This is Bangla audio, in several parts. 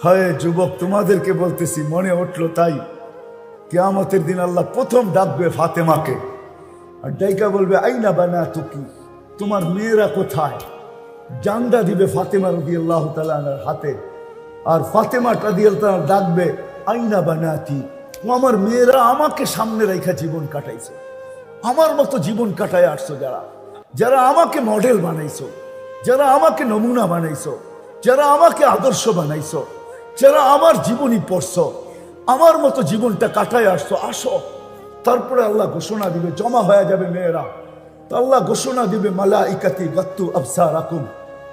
হয় যুবক, তোমাদেরকে বলতেছি, মনে উঠলো তাই। কিয়ামতের দিন আল্লাহ প্রথম ডাকবে ফাতেমাকে, আর ডাইকা বলবে আইনা বানাতুকি, তোমার মেয়েরা কোথায়? জান্ডা দিবে ফাতেমা রাদিয়াল্লাহু তাআলা আনহার হাতে, আর ফাতেমা রাদিয়াল্লাহু তাআলা ডাকবে আইনা বানাতি, আমার মেয়েরা আমাকে সামনে রেখা জীবন কাটাইছে, আমার মতো জীবন কাটায় আসছো, যারা যারা আমাকে মডেল বানাইছো, যারা আমাকে নমুনা বানাইছো, যারা আমাকে আদর্শ বানাইছো, যারা আমার জীবনী পড়ছো, আমার মতো জীবনটা কাটায় আসছো, আসো। তারপরে আল্লাহ ঘোষণা দিবে, জমা হয়ে যাবে মেয়েরা। তো আল্লাহ ঘোষণা দিবে মালাইকাতি গাত্তু আবসারাকুম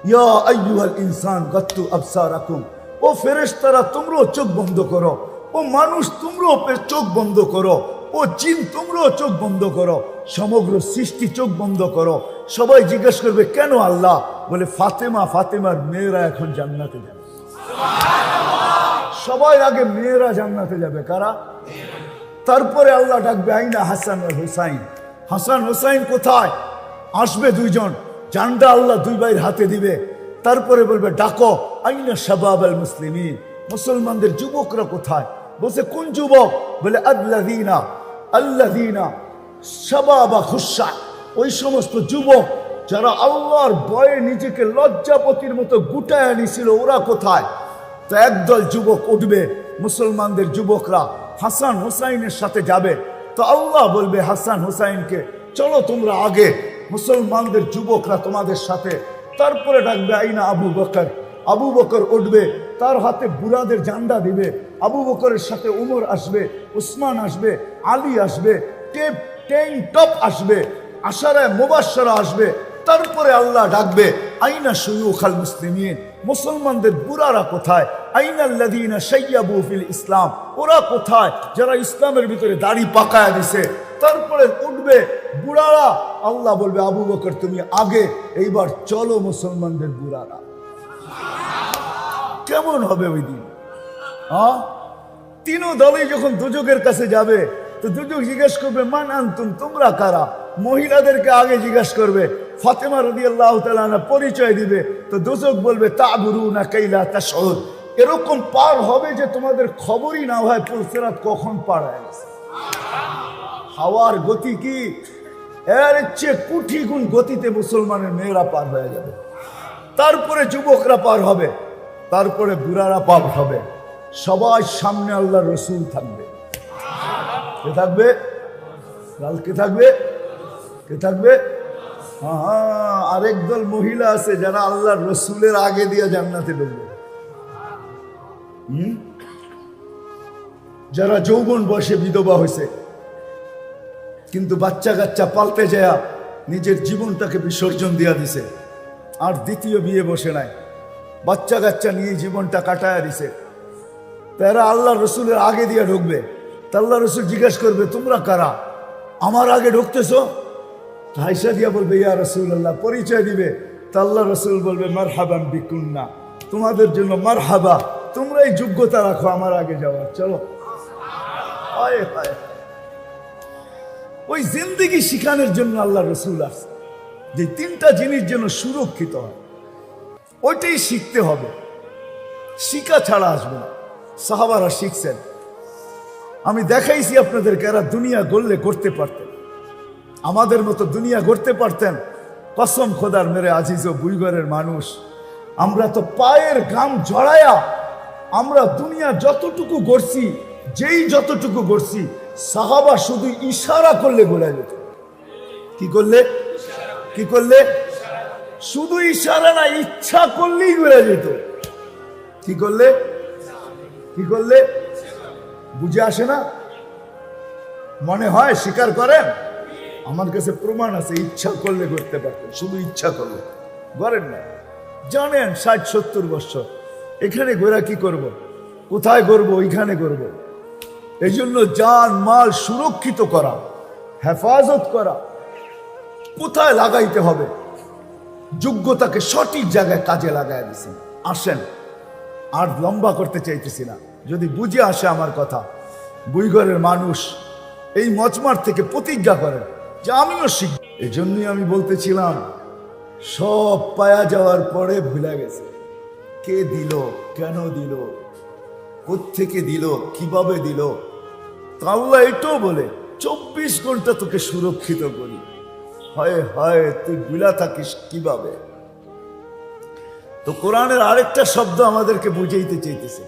ইয়া আইয়ুহাল ইনসান গাত্তু আবসারাকুম, ও ফেরেশতারা তোমরাও চোখ বন্ধ করো, ও মানুষ তোমরাও চোখ বন্ধ করো, ও জিন তোমরাও চোখ বন্ধ করো, সমগ্র সৃষ্টি চোখ বন্ধ করো। সবাই জিজ্ঞেস করবে কেন আল্লাহ? বলে ফাতেমার মেয়েরা এখন জান্নাতে যাবে। সবাই আগে মেয়েরা জান্নাতে যাবে, কারা? তারপরে আল্লাহ ডাকবে আইনা হাসান আর হুসাইন, হাসান হুসাইন কোথায়? আসবে দুইজন, জান্ডা আল্লাহ দুই ভাইয়ের হাতে দিবে। তারপরে বলবে ডাকো আইনা শাবাব আল মুসলিমিন, মুসলমানদের যুবকরা কোথায়? বলছে কোন যুবক? বলে আল্লাযীনা শাবাবা খুশা, ওই সমস্ত যুবক যারা আল্লাহর ভয়ে নিজেকে লজ্জাপতির মতো গুটায় নিছিল, ওরা কোথায়? তো একদল যুবক উঠবে, মুসলমানদের যুবকরা হাসান হুসাইনের সাথে যাবে। তো আল্লাহ বলবে হাসান হুসাইনকে চলো তোমরা আগে, মুসলমানদের যুবকরা তোমাদের সাথে। তারপরে ডাকবে আইনা আবু বকর উঠবে, তার হাতে বুড়াদের জান্ডা দিবে। আবু বকরের সাথে উমর আসবে, উসমান আসবে, আলী আসবে, টপ আসবে, আশারায়ে মুবাশশারা আসবে। তারপরে আল্লাহ ডাকবে আইনা শুয়ুখাল মুসলিমিন, মুসলমানদের বুড়ারা কোথায়? আইনাল্লাযীনা শাইয়াবু ফিল ইসলাম, ওরা কোথায় যারা ইসলামের ভিতরে দাড়ি পাকায়া দিছে? তারপরে উঠবে বুড়ারা, আল্লাহ বলবে আবু বকর তুমি আগে, এইবার চলো মুসলমানদের বুড়ারা। কেমন হবে ওই দিন? তিনও দলই যখন দুজকের কাছে যাবে, তো দুজক জিজ্ঞেস করবে মান আনতুম, তোমরা কারা? মহিলাদেরকে আগে জিজ্ঞেস করবে, ফাতেমা রাদিয়াল্লাহু তাআলা আনহা পরিচয় দিবে। তো দুজক বলবে তাবুরুনা কাইলা তাশউর, এরকম পার হবে যে তোমাদের খবরই না হয় পুলসিরাত কখন পার হয়ে গেছে। হাওয়ার গতি কি, এর চেয়ে কোটি গুণ গতিতে মুসলমানের মেয়েরা পার হয়ে যাবে। তারপরে যুবকরা পার হবে, তারপরে বুড়ারা পার হবে। সবার সামনে আল্লাহর রসুল থাকবে। কে থাকবে? কালকে থাকবে, কে থাকবে? আরেক দল মহিলা আছে যারা আল্লাহর রসুলের আগে দিয়ে জান্নাতে ঢুকবে। যারা যৌবন বয়সে বিধবা হয়েছে, কিন্তু বাচ্চা কাচ্চা পালতে যায় নিজের জীবনটাকে বিসর্জন দিয়া দিছে, আর দ্বিতীয় বিয়ে বসে নাই, বাচ্চা কাচ্চা নিয়ে জীবনটা কাটায় দিছে। তারা আল্লাহ রসুলের আগে দিয়ে ঢুকবে। তা আল্লাহ রসুল জিজ্ঞাসা করবে তোমরা কারা, আমার আগে ঢুকতেছো? হাইসা দিয়া বলবে ইয়া রাসূলুল্লাহ, পরিচয় দিবে। তা আল্লাহ রসুল বলবে মারহাবান বিকুন্না, তোমাদের জন্য মারহাবা, তোমরাই যোগ্যতা রাখো আমার আগে যাওয়ার, চলো। ওই জিন্দেগি শিখানোর জন্য আল্লাহ রসুল আসছে, যে তিনটা জিনিস যেন সুরক্ষিত হয়, ওইটাই শিখতে হবে, শিখা ছাড়া আসবে না। সাহাবারা শিখছেন, আমি দেখাইছি আপনাদেরকে, এরা দুনিয়া গড়লে করতে পারতেন, আমাদের মতো দুনিয়া গড়তে পারতেন। কসম খোদার মেরে আজিজ ও বুইগরের মানুষ, আমরা তো পায়ের ঘাম ঝরায়া আমরা দুনিয়া যতটুকু গড়ছি, যেই যতটুকু গড়ছি, সাহাবা শুধু ইশারা করলে গড়া যেত। কি করলে? কি করলে? শুধু ইশারা না, ইচ্ছা করলেই গড়া যেত। কি করলে? কি করলে? বুঝে আসে না? মনে হয় স্বীকার করেন? আমার কাছে প্রমাণ আছে, ইচ্ছা করলে করতে পারতেন, শুধু ইচ্ছা করলে করেন না। জানেন 60-70 বছর এখানে ঘোরা কি করব, কোথায় করবো, ওইখানে করব। এই জন্য জান মাল সুরক্ষিত করা, হেফাজত করা, কোথায় লাগাইতে হবে, যোগ্যতাকে সঠিক জায়গায় কাজে লাগাই দিছেন। আসেন, আর লম্বা করতে চাইতেছি না, যদি বুঝে আসে আমার কথা, বুইগরের মানুষ এই মজমার থেকে প্রতিজ্ঞা করেন যে আমিও শিখব। এই জন্যই আমি বলতেছিলাম, সব পায়া যাওয়ার পরে ভুলে গেছে, কে দিল, কেন দিল, কোত্থেকে দিল, কিভাবে দিল। তো আল্লাহ এটাও বলে 24 ঘন্টা তোকে সুরক্ষিত করি। হয় হয় তুই বিলা থাকিস কিভাবে। তো কোরআনের আরেকটা শব্দ আমাদেরকে বুঝাইতে চাইতেছে,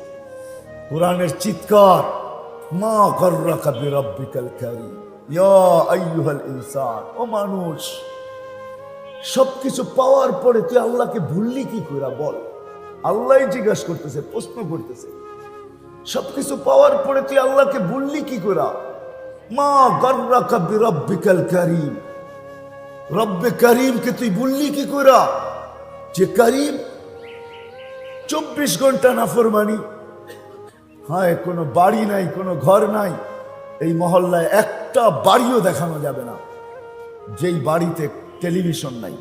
কোরআনের চিৎকার, মা গররাকা বিরাব্বিকাল কারীম ইয়া আইয়ুহাল ইনসান। ও মানুষ, সবকিছু পাওয়ার পরে তুই আল্লাহকে ভুললি কি করে বল। আল্লাহ জিজ্ঞাসা করতেছে, প্রশ্ন করতেছে, সবকিছু পাওয়ার পরে তুই আল্লাহকে ভুললি কি করে। মা গররাকা বিরাব্বিকাল কারীম, রব্বে করিমকে তুই ভুললি কি করে, যে করিম। 24 ঘন্টা নাফরমানি। হ্যাঁ, কোনো বাড়ি নাই, কোনো ঘর নাই, এই মহল্লায় একটা বাড়িও দেখানো যাবে না যেই বাড়িতে টেলিভিশন নাই,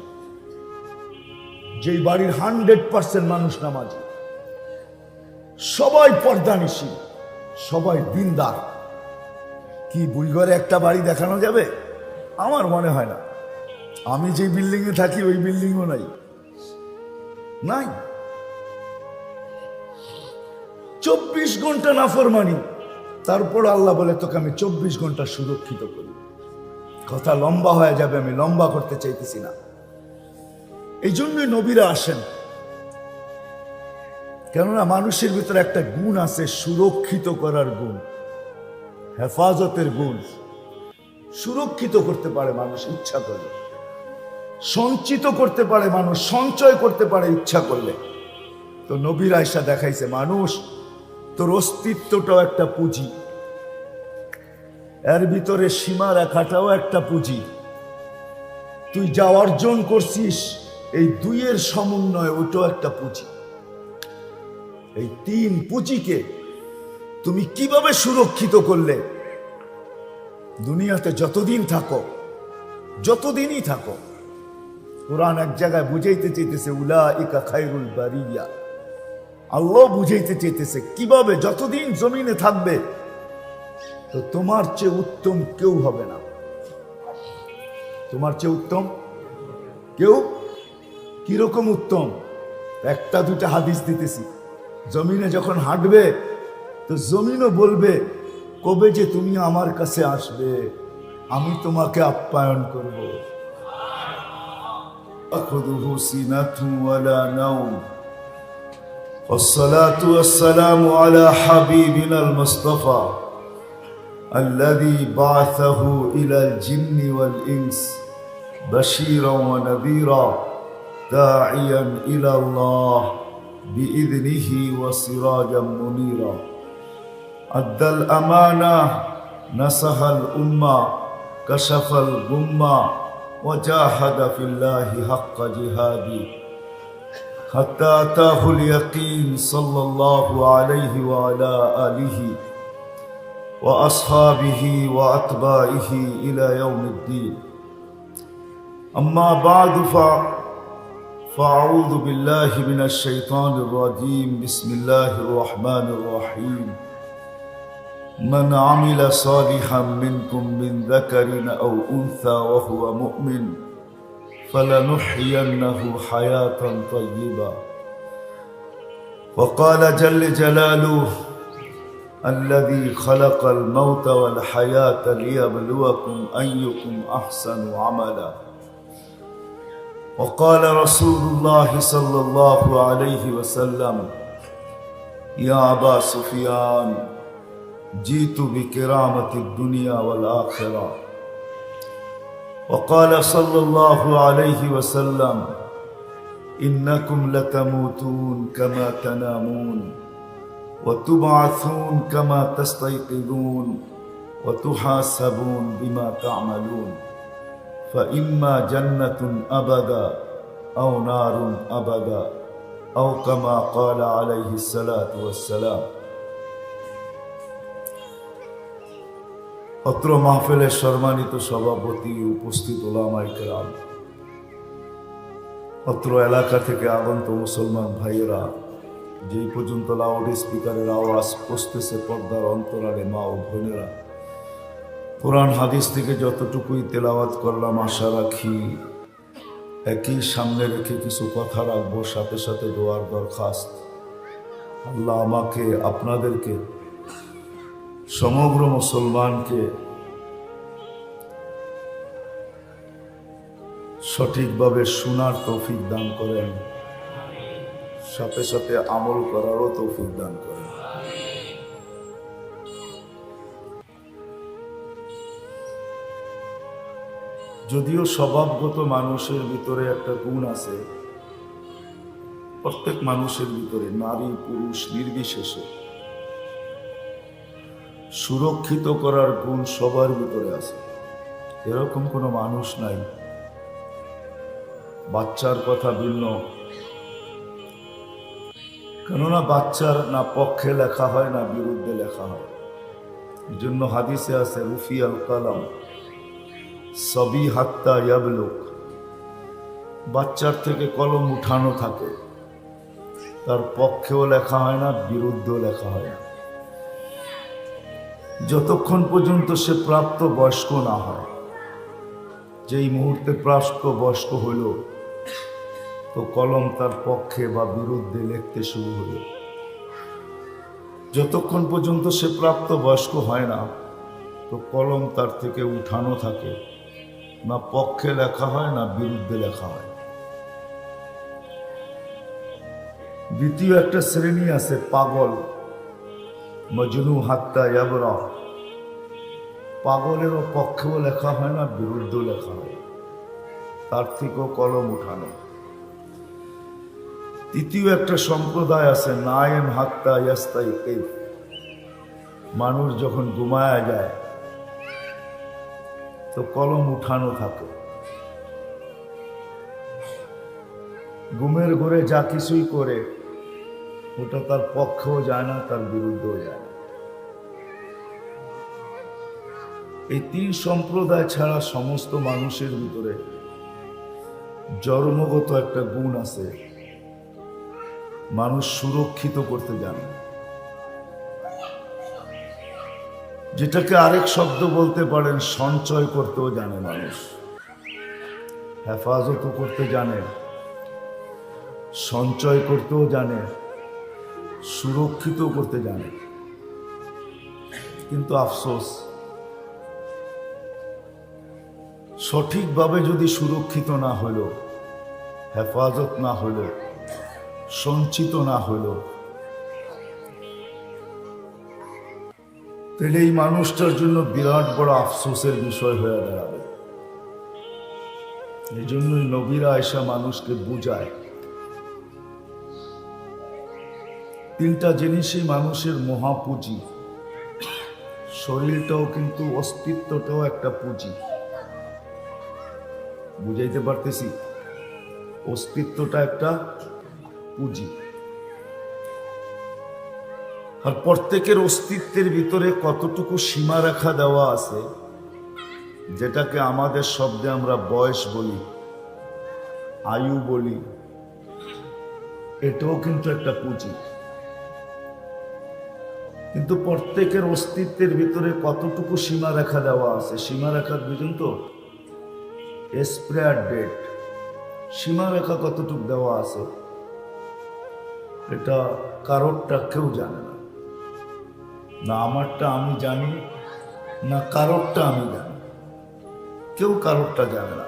যেই বাড়ির 100% মানুষ নামাজি, সবাই পর্দানিশী, সবাই দিনদার। কি বুইঘরে একটা বাড়ি দেখানো যাবে? আমার মনে হয় না। আমি যে বিল্ডিং এ থাকি ওই বিল্ডিংও নাই, নাই। 24 ঘন্টা নাফরমানি, তারপর আল্লাহ বলে তোকে আমি 24 ঘন্টা সুরক্ষিত করি। কথা লম্বা হয়ে যাবে, আমি লম্বা করতে চাইতেছি না। এই জন্যই নবীরা আসেন, কেননা মানুষের ভিতরে একটা গুণ আছে, সুরক্ষিত করার গুণ, হেফাজতের গুণ। সুরক্ষিত করতে পারে মানুষ ইচ্ছা করলে, সঞ্চিত করতে পারে মানুষ, সঞ্চয় করতে পারে ইচ্ছা করলে। তো নবীর আয়েশা দেখাইছে, মানুষ তোর অস্তিত্বটাও একটা পুঁজি, এর ভিতরে সীমা রেখাটাও একটা পুঁজি। তুই যা অর্জন করছিস এই দুইয়ের সমন্বয়, ওটাও একটা পুঁজি। এই 3 পুঁজিকে তুমি কিভাবে সুরক্ষিত করলে, দুনিয়াতে যতদিন থাকো, যতদিনই থাকো। কোরআন এক জায়গায় বুঝাইতে চাইতেছে উলাইকা খায়রুল বারিয়া। আল্লাহ বুঝাইতে চাইতেছে কিভাবে যতদিন জমিনে থাকবে, তো তোমার চেয়ে উত্তম কেউ হবে না। তোমার চেয়ে উত্তম কেউ। কিরকম উত্তম? একটা দুটা হাদিস দিতেছি। জমিনে যখন হাঁটবে তো জমিনও বলবে, কবে যে তুমি আমার কাছে আসবে, আমি তোমাকে আপ্যায়ন করব। আখুযুহু সিনাতুন ওয়ালা নাওম। والصلاة والسلام على حبيبنا المصطفى الذي بعثه إلى الجن والإنس بشيرا ونذيرا داعيا إلى الله بإذنه وسراجا منيرا أدى الأمانة نصح الأمة كشف الغمة وجاهد في الله حق جهاده حتى أتاه اليقين صلى الله عليه وعلى آله وأصحابه وأتباعه إلى يوم الدين. أما بعد فأعوذ بالله من الشيطان الرجيم. بسم الله الرحمن الرحيم. من عمل صالحا منكم من ذكر أو أنثى وهو مؤمن فلنحيينه حياة طيبة. وقال جل جلاله الذي خلق الموت والحياة ليبلوكم أيكم أحسن عملا. وقال رسول الله صلى الله عليه وسلم يا أبا سفيان جئت بكرامة الدنيا والآخرة. وقال صلى الله عليه وسلم إنكم لتموتون كما تنامون وتبعثون كما تستيقظون وتحاسبون بما تعملون فإما جنة أبدا أو نار أبدا أو كما قال عليه الصلاة والسلام. অত্র মাহফিলের সম্মানিত সভাপতি, উপস্থিত ওলামায়ে কেরাম, অত্র এলাকা থেকে আগত মুসলমান ভাইয়েরা, যেই পর্যন্ত লাউড স্পিকারের আওয়াজ পৌঁছতেছে পর্দার অন্তরালে মা ও বোনেরা, কোরআন হাদিস থেকে যতটুকুই তেলাওয়াত করলাম, আশা রাখি একই সামনে রেখে কিছু কথা রাখবো, সাথে সাথে দোয়ার দরখাস্ত। আল্লাহ আমাকে, আপনাদেরকে, সমগ্র মুসলমানকে সঠিকভাবে শোনার তৌফিক দান করেন, সাথে সাথে আমল করারও তৌফিক দান করেন। যদিও স্বভাবগত মানুষের ভিতরে একটা গুণ আছে, প্রত্যেক মানুষের ভিতরে, নারী পুরুষ নির্বিশেষে, সুরক্ষিত করার গুণ সবার ভিতরে আছে। এরকম কোনো মানুষ নাই। বাচ্চার কথা ভিন্ন, কেননা বাচ্চার না পক্ষে লেখা হয় না বিরুদ্ধে লেখা হয়। এই জন্য হাদিসে আছে রুফি আল কালাম সবই হাত্তা ইয়াবলুক, বাচ্চার থেকে কলম উঠানো থাকে, তার পক্ষেও লেখা হয় না বিরুদ্ধেও লেখা হয় না, যতক্ষণ পর্যন্ত সে প্রাপ্ত বয়স্ক না হয়। যেই মুহূর্তে প্রাপ্ত বয়স্ক হইল তো কলম তার পক্ষে বা বিরুদ্ধে লিখতে শুরু হইল। যতক্ষণ পর্যন্ত সে প্রাপ্ত বয়স্ক হয় না তো কলম তার থেকে উঠানো থাকে, না পক্ষে লেখা হয় না বিরুদ্ধে লেখা হয়। দ্বিতীয় একটা শ্রেণী আছে পাগল, মজনু হাত্তা ইয়াবরা, পাগলেরও পক্ষেও লেখা হয় না বিরুদ্ধেও লেখা হয়, তার থেকেও কলম উঠানো। তৃতীয় একটা সম্প্রদায় আছে নায়েম হাত্তা ইয়াস্তাইকিজ, মানুষ যখন ঘুমায়া যায় তো কলম উঠানো থাকে। ঘুমের ঘরে যা কিছুই করে ওটা তার পক্ষেও যায় না, তার বিরুদ্ধেও যায় না। এই তিন সম্প্রদায় ছাড়া সমস্ত মানুষের ভিতরে জন্মগত একটা গুণ আছে, মানুষ সুরক্ষিত করতে জানে, যেটাকে আরেক শব্দ বলতে পারেন সঞ্চয় করতেও জানে। মানুষ হেফাজত করতে জানে, সঞ্চয় করতেও জানে, সুরক্ষিত করতে জানে। কিন্তু আফসোস, সঠিকভাবে যদি সুরক্ষিত না হইল, হেফাজত না হইল, সঞ্চিত না হইল, তাহলে এই মানুষটার জন্য বিরাট বড় আফসোসের বিষয় হয়ে দাঁড়াবে। এই জন্যই নবীরা আয়েশা মানুষকে বুঝায় তিনটা জিনিসই মানুষের মহাপুঁজি। শরীরটাও কিন্তু, অস্তিত্বটাও একটা পুঁজি। বুঝাইতে পারতেছি? অস্তিত্বটা একটা পুঁজি। আর প্রত্যেকের অস্তিত্বের ভিতরে কতটুকু সীমারেখা দেওয়া আছে, যেটাকে আমাদের শব্দে আমরা বয়স বলি, আয়ু বলি, এটাও কিন্তু একটা পুঁজি। কিন্তু প্রত্যেকের অস্তিত্বের ভিতরে কতটুকু সীমারেখা দেওয়া আছে, সীমারেখা বুঝুন তো, এক্সপায়ার ডেট, সীমারেখা কতটুকু দেওয়া আছে এটা কারোরটা কেউ জানে না। না আমারটা আমি জানি, না কারোরটা আমি জানি, কেউ কারোরটা জানে না।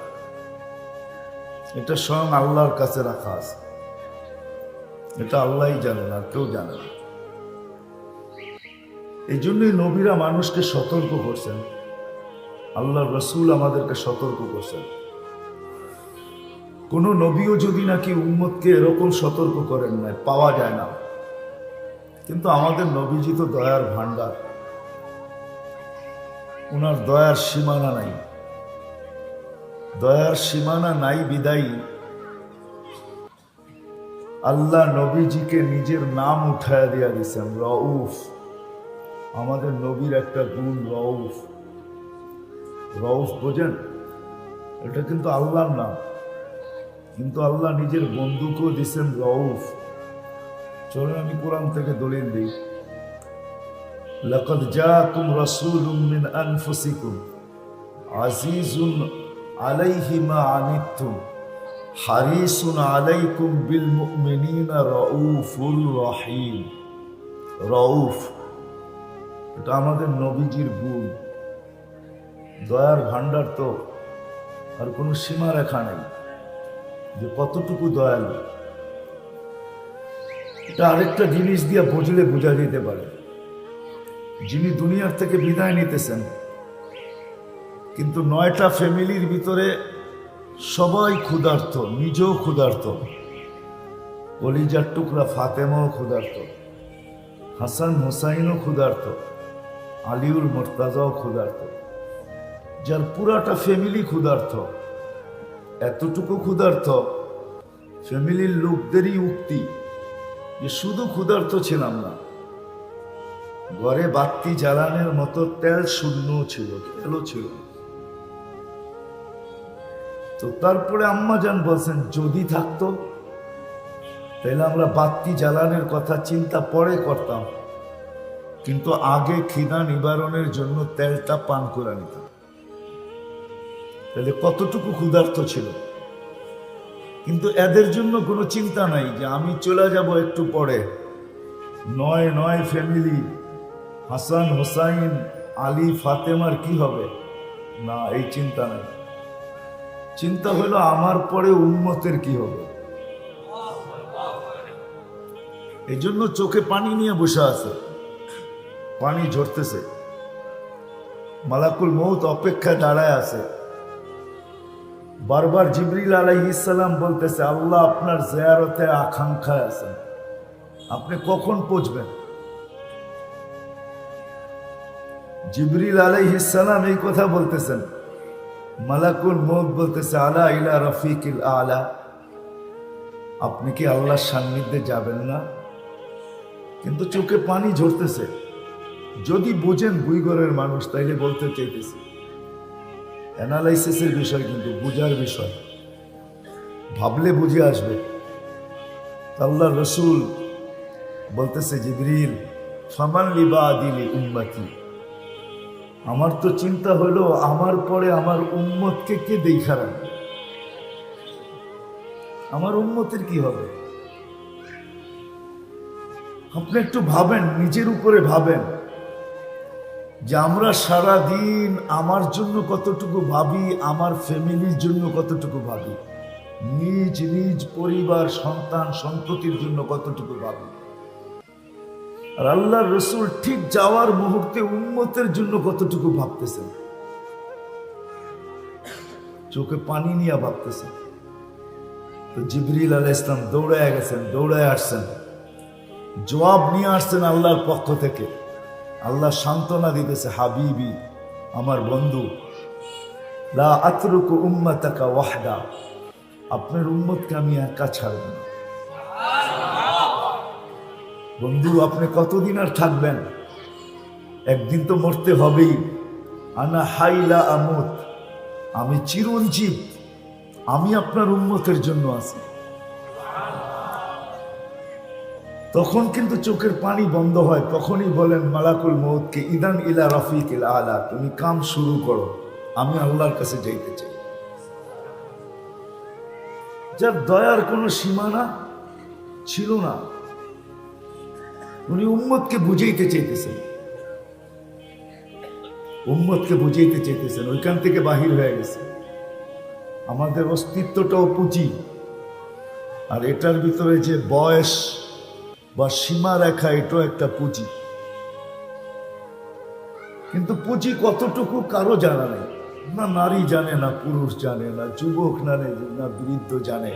এটা স্বয়ং আল্লাহর কাছে রাখা আছে, এটা আল্লাহই জানে না, কেউ জানে না। এই জন্যই নবীরা মানুষকে সতর্ক করছেন, আল্লাহর রসুল আমাদেরকে সতর্ক করছেন। কোন নবীও যদি নাকি উম্মতকে এরকম সতর্ক করেন না, পাওয়া যায় না। কিন্তু আমাদের নবীজি তো দয়ার ভান্ডার, ওনার দয়ার সীমানা নাই। দয়ার সীমানা নাই বিদায়ী আল্লাহ নবীজিকে নিজের নাম উঠায়া দিয়া দিয়েছেন রউফ। আমাদের নবীর একটা গুণ রউফ। রউফ বোঝেন? এটা কিন্তু আল্লাহর নাম, কিন্তু আল্লাহ নিজের বন্ধুকেও দিয়েছেন রউফ। চলুন আমি কোরআন থেকে দলিল দিই। লাকাদ জাআকুম রাসূলুম মিন আনফুসিকুম আজিজুন আলাইহি মা আনিতুম হারিসুন আলাইকুম বিল মুমিনিনা রাউফুর রহিম। রউফ, এটা আমাদের নবীজির গুণ। দয়ার ভান্ডার তো আর কোনো সীমা রেখা নেই যে কতটুকু দয়ালু। এটা আরেকটা জিনিস দিয়ে বুঝলে বোঝা যেতে পারে। যিনি দুনিয়ার থেকে বিদায় নিতেছেন, কিন্তু 9টা ফ্যামিলির ভিতরে সবাই ক্ষুধার্ত, নিজেও ক্ষুধার্ত, কলিজার টুকরা ফাতেমাও ক্ষুধার্ত, হাসান হোসাইনও ক্ষুধার্ত, আলিউল মোর্তাজাও ক্ষুধার্ত, যার পুরাটা ফ্যামিলি ক্ষুধার্ত। এতটুকু ক্ষুধার্ত, ফ্যামিলির লোকদেরই উক্তি যে শুধু ক্ষুধার্ত ছিলাম না, ঘরে বাতি জ্বালানোর মতো তেল শূন্য ছিল, তেলও ছিল। তো তারপরে আম্মা জান বলছেন যদি থাকতো তাহলে আমরা বাতি জ্বালানোর কথা চিন্তা পরে করতাম, কিন্তু আগে খিদা নিবারণের জন্য তেলটা পান করে নিতাম। তাহলে কতটুকু ক্ষুধার্ত ছিল। কিন্তু এদের জন্য কোনো চিন্তা নাই যে আমি চলে যাব একটু পরে, 9 ফ্যামিলি, হাসান হোসাইন আলী ফাতেমার কি হবে, না এই চিন্তা নাই। চিন্তা হলো আমার পরে উম্মতের কি হবে। এই জন্য চোখে পানি নিয়ে বসে আছে, পানি ঝরতেছে, মালাকুল মউত অপেক্ষায় দাঁড়ায় আছে। বারবার জিবরিল আলাইহিস সালাম বলতেছে আল্লাহ আপনার জিয়ারতে আকাঙ্ক্ষায় আছেন, আপনি কখন পৌঁছবেন। জিবরিল আলাইহিস সালাম এই কথা বলতেছেন, মালাকুল মউত বলতেছে আলা ইলা রফিকিল আলা, আপনি কি আল্লাহর সান্নিধ্যে যাবেন না। কিন্তু চোখে পানি ঝরতেছে। যদি বুঝেন বুইগরের মানুষ তাইলে বলতে চাইতেছে, অ্যানালাইসিসের বিষয়, কিন্তু বুঝার বিষয়, ভাবলে বুঝে আসবে। আল্লাহ রসুল বলতেছে জিবরিল ফামান লিবাদিলি উম্মতি, আমার তো চিন্তা হলো আমার পরে আমার উম্মতকে কে দেখা রাখবে, আমার উম্মতের কি হবে। আপনি একটু ভাবেন, নিজের উপরে ভাবেন যে আমরা সারা দিন আমার জন্য কতটুকু ভাবি, আমার ফ্যামিলির জন্য কতটুকু ভাবি, নিজ নিজ পরিবার সন্তান সন্ততির জন্য কতটুকু ভাবি। আর আল্লাহর রসুল ঠিক যাওয়ার মুহূর্তে উম্মতের জন্য কতটুকু ভাবতেছেন, চোখে পানি নিয়ে ভাবতেছেন। তো জিবরিল আলাইহিস সালাম দৌড়ায় গেছেন, দৌড়ায় আসছেন, জবাব নিয়ে আসছেন আল্লাহর পক্ষ থেকে। আল্লাহ সান্ত্বনা দিতেছে, হাবিবি আমার বন্ধু, লা আতরুকু উম্মাতাকা ওয়াহদা, আপনার উম্মতকে আমি একা ছাড়ব না। বন্ধু আপনি কতদিন আর থাকবেন, একদিন তো মরতে হবেই। আনা হাইলা আমুত, আমি চিরঞ্জীব, আমি আপনার উম্মতের জন্য আছি। তখন কিন্তু চোখের পানি বন্ধ হয়, তখনই বলেন মালাকুল মউতকে ইদান ইলা রফিকিল আলা, তুমি কাম শুরু করো, আমি আল্লাহর কাছে যাইতে চাই। যার দয়ার কোনো সীমানা ছিল না, উনি উম্মতকে বুঝাইতে চাইতেছেন, উম্মতকে বুঝাইতে চাইতেছেন, ওইখান থেকে বাহির হয়ে গেছে। আমাদের অস্তিত্বটাও পুঁজি, আর এটার ভিতরে যে বয়স বা সীমা রেখা, এটাও একটা পুঁজি। কিন্তু পুঁজি কতটুকু কারো জানা নেই, না নারী জানে, না পুরুষ জানে, না যুবক জানে, না বৃদ্ধ জানে,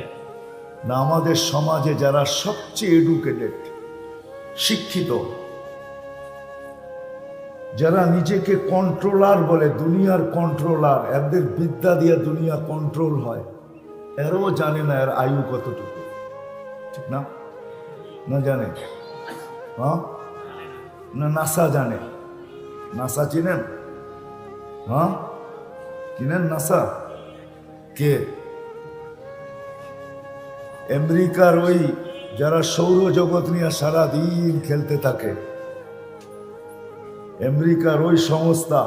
না আমাদের সমাজে যারা সবচেয়ে এডুকেটেড শিক্ষিত, যারা নিজেকে কন্ট্রোলার বলে, দুনিয়ার কন্ট্রোলার, এদের বিদ্যা দিয়ে দুনিয়া কন্ট্রোল হয়, এরও জানে না এর আয়ু কতটুকু, ঠিক না? না জানে? হ্যাঁ, না নাসা জানে? নাসা চিনেন? হ্যাঁ চিনেন নাসা? কে? আমেরিকার ওই যারা সৌরজগৎ নিয়ে সারাদিন খেলতে থাকে, আমেরিকার ওই সংস্থা,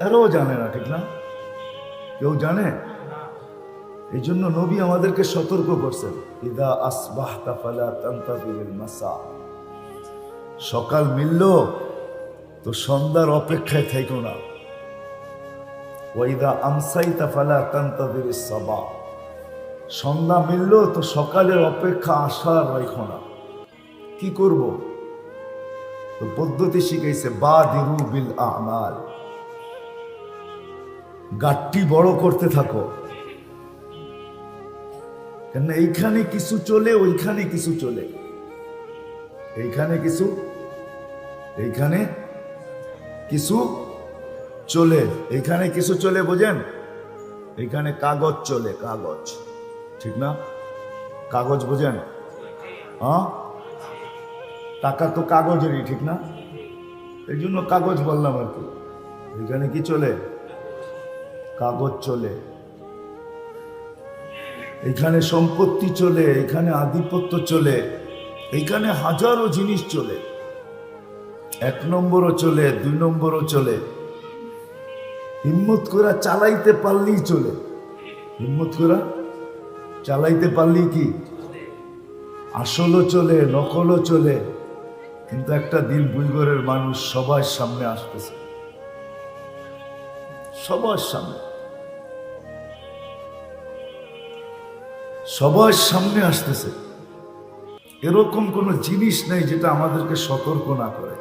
এরাও জানে না, ঠিক না? কেউ জানে? এই জন্য নবী আমাদেরকে সতর্ক করছেন, ইদা আসবাহতা ফালা তানতাযিরিল মাসা, সকাল মিলল তো সন্ধ্যার অপেক্ষায় থেকো না। ওয়াইদা আমসাইতা ফালা তানতাযিরিস সাবা, সন্ধ্যা মিলল তো সকালের অপেক্ষা আসার রাখো না। কি করব? তো পদ্ধতি শিখাইছে বাদিরু বিল আমাল, গাট্টি বড় করতে থাকো। কেন এইখানে কিছু চলে, ওইখানে কিছু চলে, এইখানে কিছু, এইখানে কিছু চলে, এইখানে কিছু চলে, বোঝেন? এইখানে কাগজ চলে, কাগজ, ঠিক না? কাগজ বোঝেন? হ্যাঁ, টাকা তো কাগজেরই, ঠিক না? এই জন্য কাগজ বললাম আর কি। এখানে কি চলে? কাগজ চলে। এখানে সম্পত্তি চলে, এখানে আধিপত্য চলে, এখানে হাজারো জিনিস চলে। 1 নম্বরও চলে, 2 নম্বরও চলে। হিম্মত করে চালাইতে পারলেই চলে। হিম্মত করে চালাইতে পারলেই কি আসলও চলে, নকলও চলে। কিন্তু একটা দিন বুইগরের মানুষ সবার সামনে আসতেছে, সবার সামনে, সবার সামনে আসতেছে। এরকম কোন জিনিস নেই যেটা আমাদেরকে সতর্ক না করে।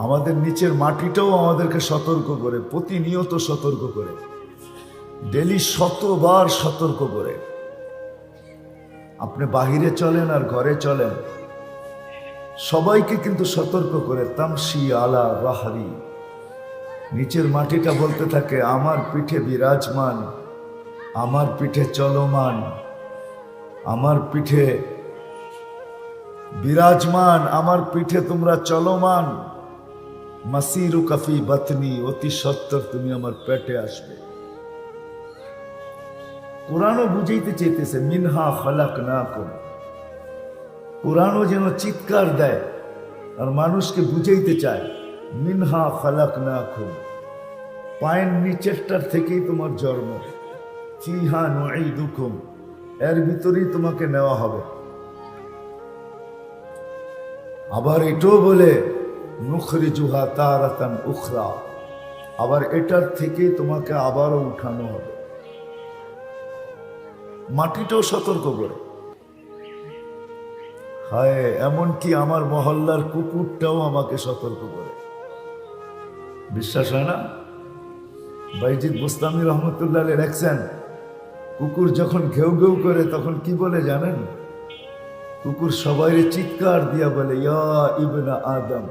আমাদের নিচের মাটিটাও আমাদেরকে সতর্ক করে, প্রতিনিয়ত সতর্ক করে, ডেলি 100বার সতর্ক করে। আপনি বাহিরে চলেন আর ঘরে চলেন, সবাইকে কিন্তু সতর্ক করে। তামশি আলা বাহারি, নিচের মাটিটা বলতে থাকে আমার পিঠে বিরাজমান, আমার পিঠে চলমান, আমার পিঠে বিরাজমান, আমার পিঠে তোমরা চলমান। মাসিরু কাফি বাতনি, অতি সত্তর তুমি আমার পেটে আসবে। কোরআনও বুঝাইতে চাইতেছে মিনহা খালাকনাকুম। কোরআনও যেন চিৎকার দেয় আর মানুষকে বুঝাইতে চায় মিনহা খালাকনাকুম, পায়ের নিচেরটার থেকেই তোমার জন্ম। ফিহা নুঈদুকুম, এর ভিতরেই তোমাকে নেওয়া হবে। আবার এটাও বলে নুখরিজুহা তারাতান উখরা, আবার এটার থেকেই তোমাকে আবারও উঠানো হবে। মাটিটাও সতর্ক করে। হায়, এমনকি আমার মহল্লার কুকুরটাও আমাকে সতর্ক করে। বিশ্বাস হয় না? বাইজিদ বুস্তামি রহমতুল্লাহ লেখছেন, কুকুর যখন ঘেউ ঘেউ করে তখন কি বলে জানেন? কুকুর সবাই চিৎকার দিয়া বলে ইয়া ইবনা আদম,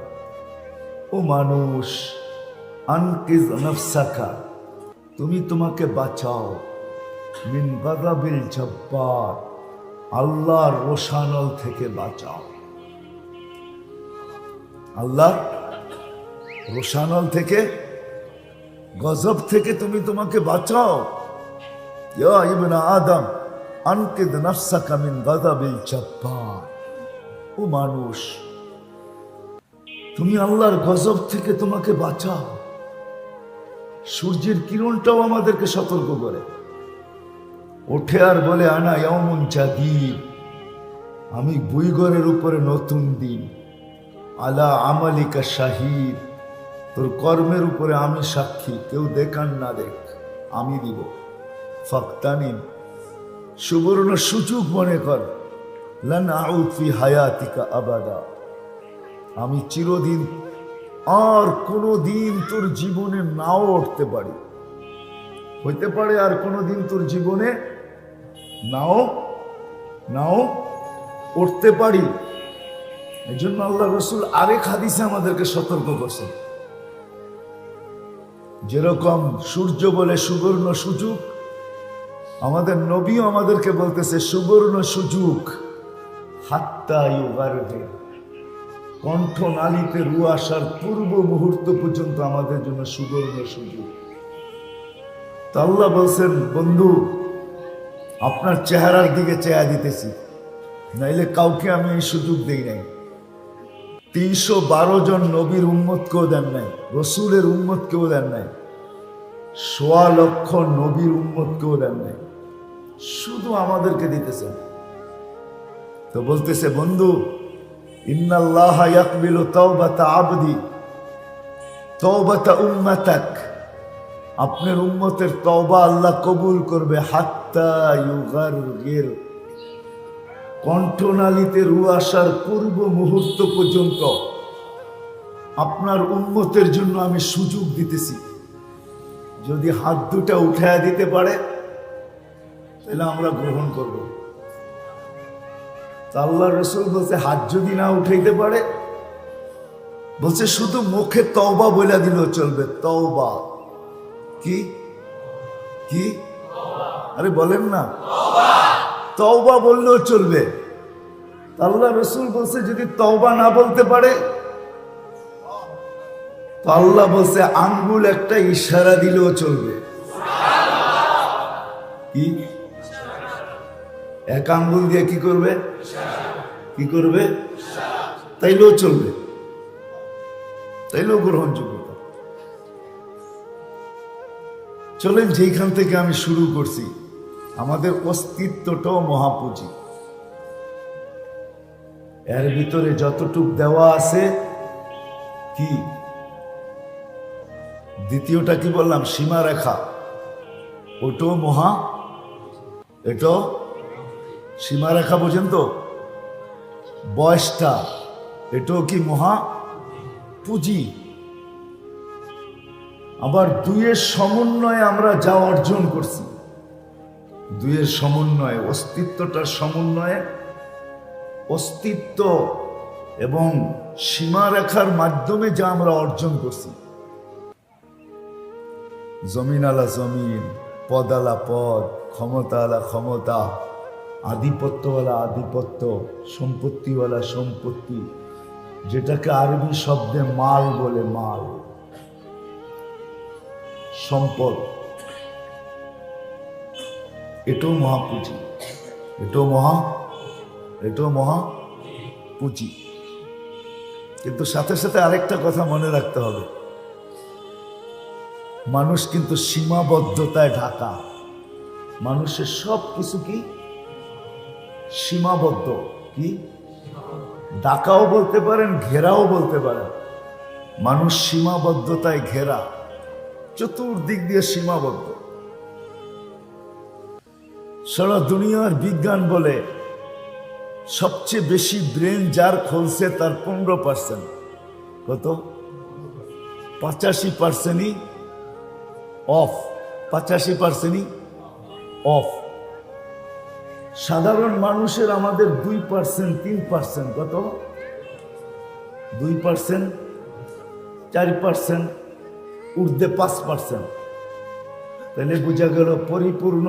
ও মানুষ, আনকিজ নফসাকা, তুমি তোমাকে বাঁচাও, মিন গাযাবিল জব্বার, আল্লাহর রোশানল থেকে বাঁচাও। আল্লাহর রোশানল থেকে, গজব থেকে তুমি তোমাকে বাঁচাও। ইয়া ইবনা আদম আনকিদ নাফসাকা মিন গাযাবিল জব্বার, ও মানুষ, তুমি আল্লাহর গজব থেকে তোমাকে বাঁচাও। সূর্যের কিরণটাও আমাদেরকে সতর্ক করে। ওঠে আর বলে আনা ইয়াউমুন জাদীদ, আমি বুইগরের উপরে নতুন দিন। আলা আমালিকা শাহিদ, তোর কর্মের উপরে আমি সাক্ষী, কেউ দেখান না দেখ, আমি দিব। ফাক্তানিম, সুবর্ণ সুযোগ মনে কর। লান আউদ ফি হায়াতিকা আবাদা, আমি চিরদিন আর কোনো দিন তোর জীবনে নাও উঠতে পারি। হইতে পারে আর কোনো দিন তোর জীবনে নাও উঠতে পারি। এই জন্য আল্লাহ রসুল আরেক হাদিসে আমাদেরকে সতর্ক করছেন। যেরকম সূর্য বলে সুবর্ণ সুযোগ, আমাদের নবীও আমাদেরকে বলতেছে সুবর্ণ সুযোগ। হাত্তা ইউগারবে, কণ্ঠনালীতে রু আসার পূর্ব মুহূর্ত পর্যন্ত আমাদের জন্য সুবর্ণ সুযোগ। তো আল্লাহ বলছেন, বন্ধু আপনার চেহারার দিকে চেয়া দিতেছি, নাইলে কাউকে আমি এই সুযোগ দেই নাই। 312 জন নবীর উম্মতকেও দেন নাই, রসুলের উম্মতকেও দেন নাই, 1.25 লক্ষ নবীর উম্মতকেও দেন নাই, শুধু আমাদেরকে দিতেছেন। তো বলতেছে, বন্ধু ইন্নাল্লাহা ইয়াকবিলু তাওবাতা আবদি তাওবাতা উম্মাতাক, আপনার উম্মতের তওবা আল্লাহ কবুল করবে হাত্তা ইউগারগির, কণ্ঠনালীতে রু আসার পূর্ব মুহূর্ত পর্যন্ত আপনার উম্মতের জন্য আমি সুযোগ দিতেছি। যদি হাত দুটা উঠায় দিতে পারে তাহলে আমরা গ্রহণ করব। আল্লাহ রসুল বলছে হাত যদি না উঠাইতে পারে, বলছে শুধু মুখে তওবা বলে দিলেও চলবে। তওবা কি কি? আরে বলেন না, তওবা বললেও চলবে। আল্লাহ রসুল বলছে যদি তওবা না বলতে পারে, তো আল্লাহ বলছে আঙ্গুল একটা ইশারা দিলেও চলবে। কি? এক আঙ্গুল দিয়ে কি করবে? কি করবে? তাইলেও চলবে, তাইলেও গ্রহণযোগ্য। চলেন যেখান থেকে আমি শুরু করছি, আমাদের অস্তিত্বটাও মহাপুঁজি। এর ভিতরে যতটুক দেওয়া আছে কি, দ্বিতীয়টা কি বললাম? সীমারেখা, ওটাও মহা, এটাও সীমারেখা বোঝেন তো? বয়সটা, এটাও কি মহা পুঁজি। আবার দুইয়ের সমন্বয়ে আমরা যা অর্জন করছি, দুইয়ের সমন্বয়ে, অস্তিত্বটার সমন্বয়ে, অস্তিত্ব এবং সীমারেখার মাধ্যমে যা আমরা অর্জন করছি, জমিন আলা জমিন, পদ আলা পদ, ক্ষমতা আলা ক্ষমতা, আধিপত্যওয়ালা আধিপত্য, সম্পত্তিওয়ালা সম্পত্তি, যেটাকে আরবি শব্দে মাল বলে, মাল, সম্পদ, এটাও মহাপুঁজি, এটাও মহাপুঁজি। কিন্তু সাথে সাথে আরেকটা কথা মনে রাখতে হবে, মানুষ কিন্তু সীমাবদ্ধতায় ঢাকা। মানুষের সব কিছু কি সীমাবদ্ধ, কি ঢাকাও বলতে পারেন, ঘেরাও বলতে পারেন। মানুষ সীমাবদ্ধতায় ঘেরা, চতুর্দিক দিয়ে সীমাবদ্ধ। সারা দুনিয়ার বিজ্ঞান বলে সবচেয়ে বেশি ব্রেন যার খুলছে তার 15%, কত? 85%ই অফ, 85%ই অফ। সাধারণ মানুষের আমাদের 2%, 3%, কত? 2%, 4%, ঊর্ধ্বে 5%। তাহলে বোঝা গেল পরিপূর্ণ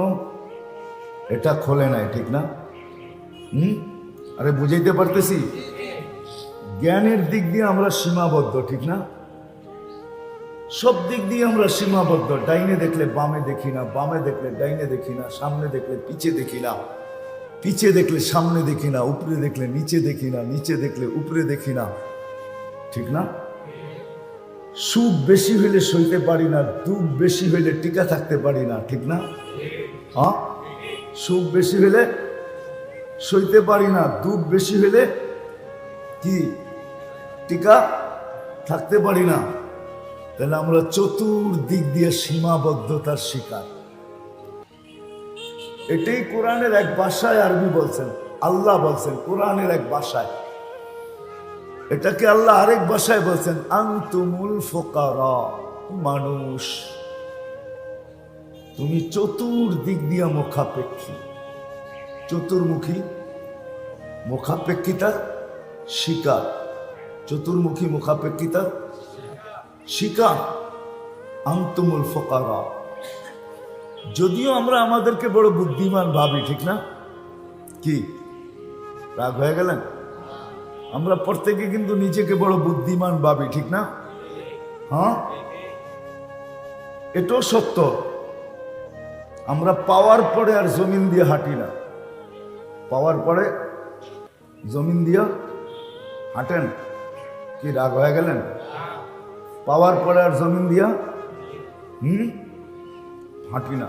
এটা খোলে নাই, ঠিক না? আরে বুঝাইতে পারতেছি? জ্ঞানের দিক দিয়ে আমরা সীমাবদ্ধ, ঠিক না? সব দিক দিয়ে আমরা সীমাবদ্ধ। ডাইনে দেখলে বামে দেখি না, বামে দেখলে ডাইনে দেখি না, সামনে দেখলে পিছে দেখি না, পিছে দেখলে সামনে দেখি না, উপরে দেখলে নিচে দেখি না, নিচে দেখলে উপরে দেখি না, ঠিক না? সুখ বেশি হইলে সইতে পারি না, দুঃখ বেশি হইলে টিকা থাকতে পারি না, ঠিক না? হ্যাঁ, সুখ বেশি হইলে সইতে পারি না, দুঃখ বেশি হইলে কি টিকা থাকতে পারি না। তাহলে আমরা চতুর্দিক দিয়ে সীমাবদ্ধতার শিকার। এটাই কোরআনের এক ভাষায় আরবি বলছেন, আল্লাহ বলছেন কোরআনের এক ভাষায়। এটাকে আল্লাহ আরেক ভাষায় বলছেন আনতুমুল ফুকারা। মানুষ তুমি চতুর্দিক দিয়ে মুখাপেক্ষী, চতুর্মুখী, মুখাপেক্ষিতার শিকার, চতুর্মুখী মুখাপেক্ষিতার শিকার। আনতুমুল ফুকারা। যদিও আমরা আমাদেরকে বড় বুদ্ধিমান ভাবি, ঠিক না? কি রাগ হয়ে গেলেন? আমরা প্রত্যেকে কিন্তু নিজেকে বড় বুদ্ধিমান ভাবি, ঠিক না? হ্যাঁ, এটাও সত্য। আমরা পাওয়ার পরে আর জমিন দিয়ে হাঁটি না। পাওয়ার পরে জমিন দিয়ে হাঁটেন? কি রাগ হয়ে গেলেন? পাওয়ার পরে আর জমিন দিয়া হাঁটি না।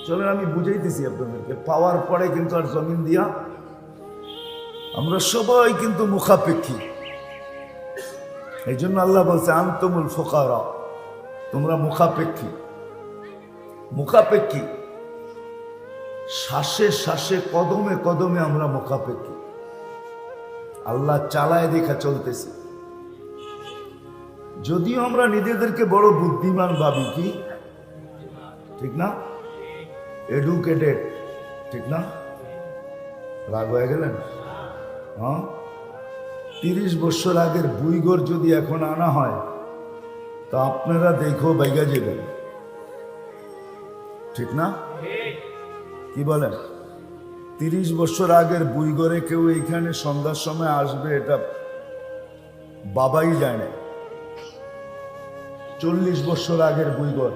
চলেন আমি বুঝাইতেছি আপনাদেরকে। পাওয়ার পরে কিন্তু আর জমিন দিয়া আমরা সবাই কিন্তু মুখাপেক্ষী। এই জন্য আল্লাহ বলছে আনতুমুল ফুকারা, তোমরা মুখাপেক্ষী। মুখাপেক্ষী, শ্বাসে শ্বাসে কদমে কদমে আমরা মুখাপেক্ষী। আল্লাহ চালায় দেখা চলতেছে। যদিও আমরা নিজেদেরকে বড় বুদ্ধিমান ভাবি, কি ঠিক না? এডুকেটেড, ঠিক না? রাগ হয়ে গেলেন? হ্যাঁ, 30 বছর আগের বুইগর যদি এখন আনা হয় তো আপনারা দেখো বাইগা যাবেন, ঠিক না? কি বলেন? 30 বছর আগের বুইগরে কেউ এইখানে সন্ধ্যার সময় আসবে এটা বাবাই যায় না। 40 বছর আগের বুইগর,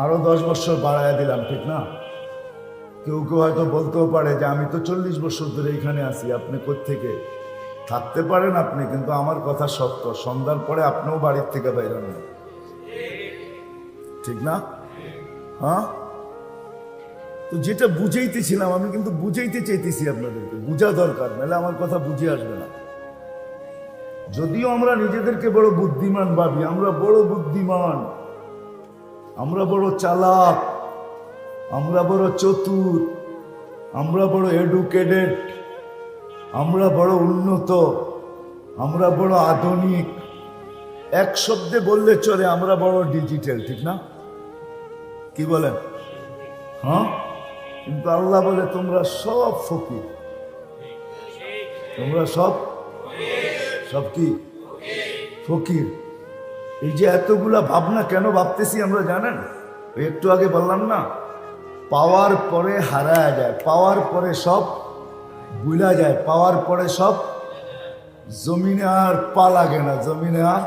আরো 10 বছর বাড়ায় দিলাম, ঠিক না? কেউ কেউ হয়তো বলতেও পারে যে আমি তো 40 বছর ধরে এখানে আছি, আপনি কোত্থেকে? থাকতে পারেন আপনি, কিন্তু আমার কথা সত্য, সন্ধ্যার পরে আপনিও বাড়ির থেকে বাইরে নেন, ঠিক না? হ্যাঁ, তো যেটা বুঝাইতেছিলাম, আমি কিন্তু বুঝাইতে চাইতেছি আপনাদেরকে, বুঝা দরকার, নাহলে আমার কথা বুঝে আসবে না। যদিও আমরা নিজেদেরকে বড় বুদ্ধিমান ভাবি, আমরা বড় বুদ্ধিমান, আমরা বড় চালাক, আমরা বড় চতুর, আমরা বড় এডুকেটেড, আমরা বড় উন্নত, আমরা বড় আধুনিক, এক শব্দে বললে চলে আমরা বড় ডিজিটাল, ঠিক না? কি বলেন? হ্যাঁ, কিন্তু আল্লাহ বলে তোমরা সব ফকির, তোমরা সব কি ফকির। এই যে এতগুলা ভাবনা কেন ভাবতেছি আমরা জানেন? একটু আগে বললাম না, পাওয়ার পরে হারায় যায়, পাওয়ার পরে সব ভুলা যায়, পাওয়ার পরে সব জমিনে আর পা লাগে না, জমিনে আর।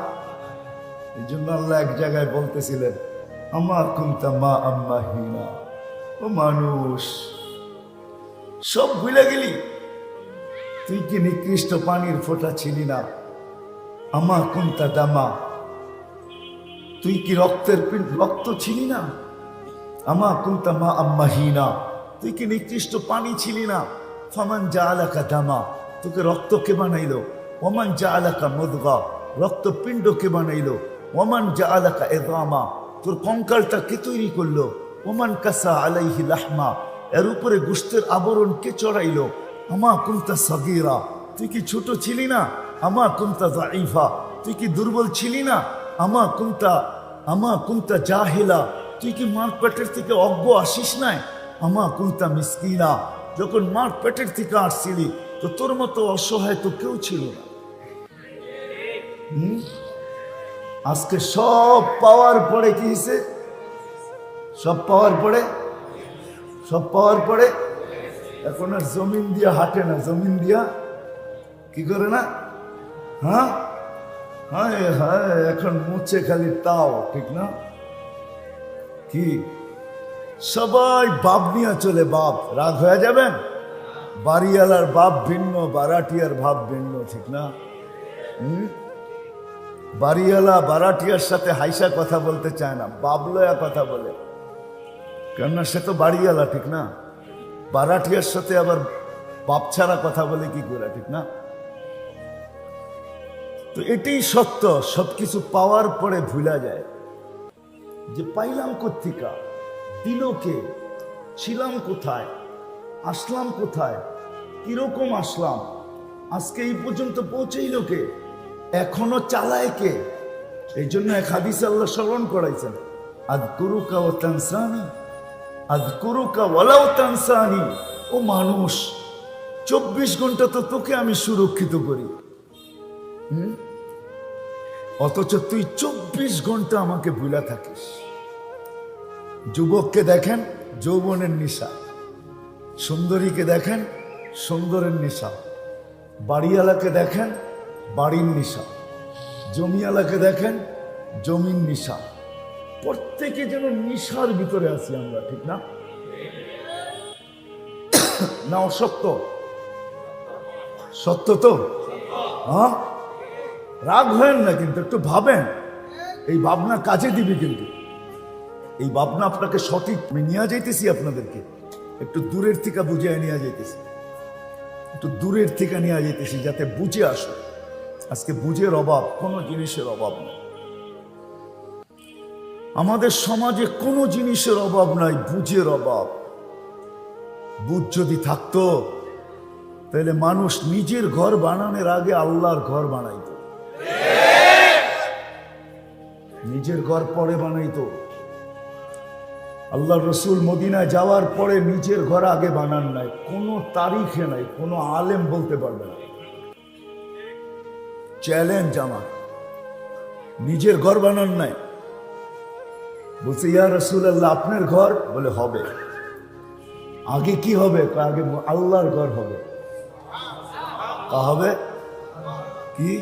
এই জন্য আল্লাহ এক জায়গায় বলতেছিলেন আমা কুনতা মা আম্মা হিনা, ও মানুষ সব ভুলে গেলি, তুই কি নিকৃষ্ট পানির ফোঁটা ছিলি না? আমা কুনতা দামা, তুই কি রক্ত ছিলি না? আমা কুনতা মা আম্মা হিনা, তুই কি নিকৃষ্ট পানি ছিলি না? ফামান জাআলাকা দামা, তোকে রক্ত কে বানাইলো? ওমান জাআলাকা মুদগা, রক্তপিণ্ড কে বানাইলো? ওমান জাআলাকা ইযামা, তোর কঙ্কালটা কে তৈরি করলো? ওমান কাসা আলাইহি লাহমা, এর উপরে গোশতের আবরণ কে চড়াইলো? আমা কুনতা সাগীরা, তুই কি ছোট ছিলি না? আমা কুনতা যাঈফা, তুই কি দুর্বল ছিলি না? আমা কুনতা জাহিলা, তুই কি মার পেটের থেকে অজ্ঞ আসিস নাই? আমা কুনতা মিসকিনা, যখন মার পেটের থেকে আসছিলি তো তোর মতো অসহায় তো কেউ ছিল না। আজকে সব পাওয়ার পরে কি হয়েছে? সব পাওয়ার পরে এখন আর জমিন দিয়া হাঁটে না, জমিন দিয়া কি করে না? হ্যাঁ, হায় হায়, এখন মুছে খালি তাও, ঠিক না? কি সবাই বাপ নিয়ে চলে, বাপ। রাগ হয়ে যাবেন? বাড়িওয়ালার বাপ ভিন্ন, বারাটিয়ার ভাব ভিন্ন, ঠিক না? বাড়িওয়ালা বারাটিয়ার সাথে হাইসা কথা বলতে চায় না, বাপ লয়া কথা বলে, কেননা সে তো বাড়িওয়ালা, ঠিক না? বারাটিয়ার সাথে আবার বাপ ছাড়া কথা বলে কি করে, ঠিক না? তো এটাই সত্য, সবকিছু পাওয়ার পরে ভুলা যায় যে পাইলাম কোত্থেকা, দিল কে, ছিলাম কোথায়, আসলাম কোথায়, কিরকম আসলাম, আজকে এই পর্যন্ত পৌঁছেইল কে, এখনো চালায় কে? এই জন্য এক হাদিসে আল্লাহ স্মরণ করাইছেন, আযকুরুকা ওয়া তানসানি, আযকুরুকা ওয়ালাউ তানসানি। ও মানুষ, 24 ঘন্টা তো তোকে আমি সুরক্ষিত করি, অথচ তুই 24 ঘন্টা আমাকে ভুলা থাকিস। যুবককে দেখেন যৌবনের নেশা, সুন্দরীকে দেখেন সুন্দরের নেশা, বাড়িওয়ালাকে দেখেন বাড়ির নেশা, জমিওয়ালাকে দেখেন জমির নেশা। প্রত্যেকে যেন নেশার ভিতরে আছি আমরা, ঠিক না? না অসত্য? সত্য তো? হ্যাঁ, রাগ হয়েন না, কিন্তু একটু ভাবেন, এই ভাবনা কাজে দিবে, কিন্তু এই ভাবনা আপনাকে সঠিক নিয়ে যাইতেছি, আপনাদেরকে একটু দূরের থেকে বুঝিয়ে নিয়ে যাইতেছি। একটু দূরের থেকে নিয়ে যেতেছি যাতে বুঝে আসো। আজকে বুঝের অভাব, কোনো জিনিসের অভাব নেই আমাদের সমাজে, কোনো জিনিসের অভাব নাই, বুঝের অভাব। বুঝ যদি থাকতো তাহলে মানুষ নিজের ঘর বানানোর আগে আল্লাহর ঘর বানাইতো, নিজের ঘর পরে বানাইতো। আল্লাহ রসুল মদিনায় যাওয়ার পরে নিজের ঘর আগে বানান নাই, কোনো তারিখে নাই, কোনো আলেম বলতে পারবে না। চ্যালেঞ্জ আমার, নিজের ঘর বানান নাই। বলছে ইয়া রাসূলুল্লাহ আপনার ঘর, বলে হবে। আগে কি হবে? আগে আল্লাহর ঘর হবে। হবে কি?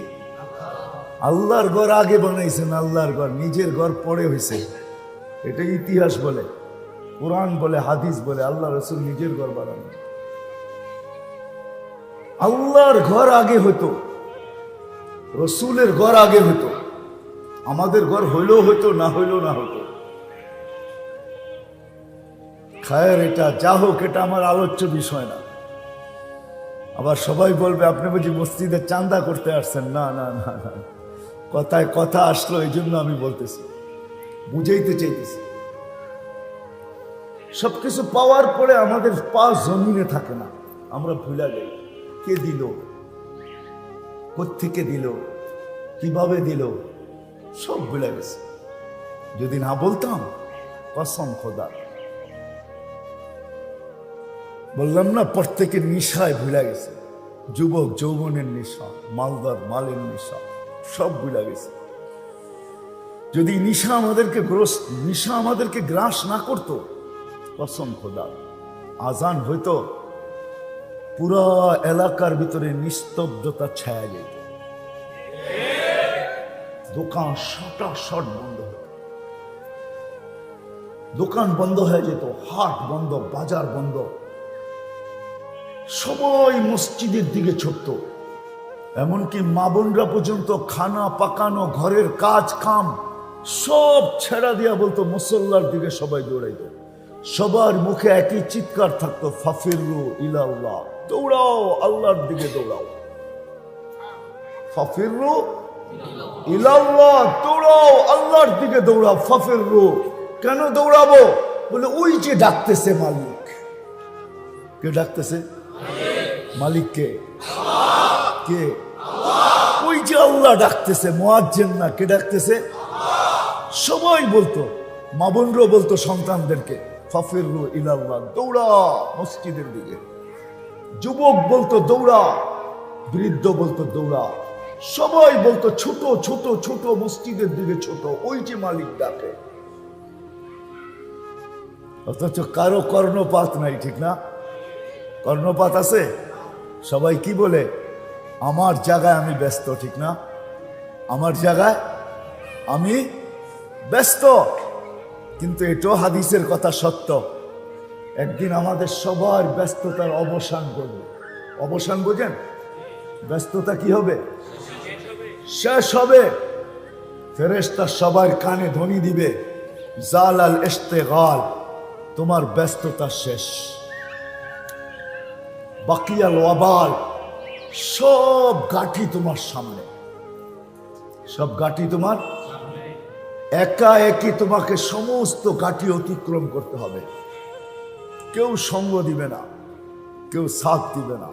আল্লাহর ঘর আগে বানাইছেন, আল্লাহর ঘর, নিজের ঘর পরে হয়েছে। এটা ইতিহাস বলে, কোরআন বলে, হাদিস বলে, আল্লাহ রসুল নিজের ঘর বানানো। আল্লাহর ঘর আগে হতো, রসুলের ঘর আগে হতো। আমাদের ঘর হইলেও হইতো, না হইলেও না হতো। খায়ের এটা যা হোক, এটা আমার আলোচ্য বিষয় না। আবার সবাই বলবে আপনি বুঝি মসজিদে চাঁদা করতে আসছেন। না না না না, কথায় কথা আসলো, এই জন্য আমি বলতেছি, বুঝাইতে চাইতেছি। সবকিছু পাওয়ার পরে আমাদের পা জমিনে থাকে না, আমরা ভুলে যাই কে দিল, কোত্থেকে দিল, কিভাবে দিল, সব ভুলে গেছে। যদি না বলতাম, কসম খোদা, বললাম না প্রত্যেকের নিশায় ভুলে গেছে। যুবক যৌবনের নেশা, মালদার মালের নেশা, সব ভুলে গেছে। যদি নিশা আমাদেরকে গ্রাস না করতো, কসম খোদা, আজান হইতো, পুরা এলাকার ভিতরে নিস্তব্ধতা ছায়া যেত, দোকান শট বন্ধ হতো, দোকান বন্ধ হয়ে যেত, হাট বন্ধ, বাজার বন্ধ, সবাই মসজিদের দিকে ছুটতো। এমনকি মা বোনরা পর্যন্ত খানা পাকানো, ঘরের কাজ কাম সব ছেড়া দিয়া বলতো মুসল্লার দিকে সবাই দৌড়াইত। সবার মুখে একই চিৎকার থাকতো, ফাফিরু ইলাল্লাহ, দৌড়াও আল্লাহর দিকে দৌড়াও। ফাফিরু ইলাল্লাহ, দৌড়াও আল্লাহর দিকে দৌড়াও। ফাফিরু, কেন দৌড়াবো? বলে ওই যে ডাকতেছে মালিক। কে ডাকতেছে? মালিককে। কে? ওই যে আল্লাহ ডাকতেছে, মুয়াজ্জিন না, কে ডাকতেছে? সবাই বলতো, মা বোনরাও বলতো সন্তানদেরকে, ফাফিরু ইলাল্লাহ, দৌড়া মসজিদের দিকে। যুবক বলতো দৌড়া, বৃদ্ধ বলতো দৌড়া, সবাই বলতো ছোট ছোট ছোট মসজিদের দিকে ছোট, ওই যে মালিক ডাকে। অথচ কারো কর্ণপাত নাই, ঠিক না? কর্ণপাত আছে? সবাই কি বলে? আমার জায়গায় আমি ব্যস্ত, ঠিক না? আমার জায়গায় আমি ব্যস্ত। কিন্তু এটাও হাদিসের কথা সত্য, একদিন আমাদের সবার ব্যস্ততার অবসান করবে। অবসান বোঝেন? ব্যস্ততা কি হবে? শেষ হবে। ফেরেশতা সবার কানে ধ্বনি দিবে, জালাল ইশতিগাল, তোমার ব্যস্ততা শেষ। বাকিয়াল ওয়াবাল, সব গাঠি তোমার সামনে, সব গাঠি তোমার একা একই, তোমাকে সমস্ত গাঠি অতিক্রম করতে হবে। কেউ সঙ্গ দিবে না, কেউ সাথ দিবে না,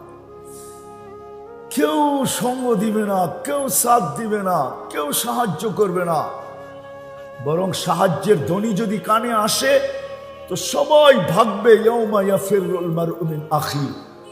কেউ সঙ্গ দিবে না, কেউ সাথ দিবে না, কেউ সাহায্য করবে না। বরং সাহায্যের ধ্বনি যদি কানে আসে তো সবাই ভাগবে, ইয়াউমা ইয়াফিরুল মারউ মিন আখি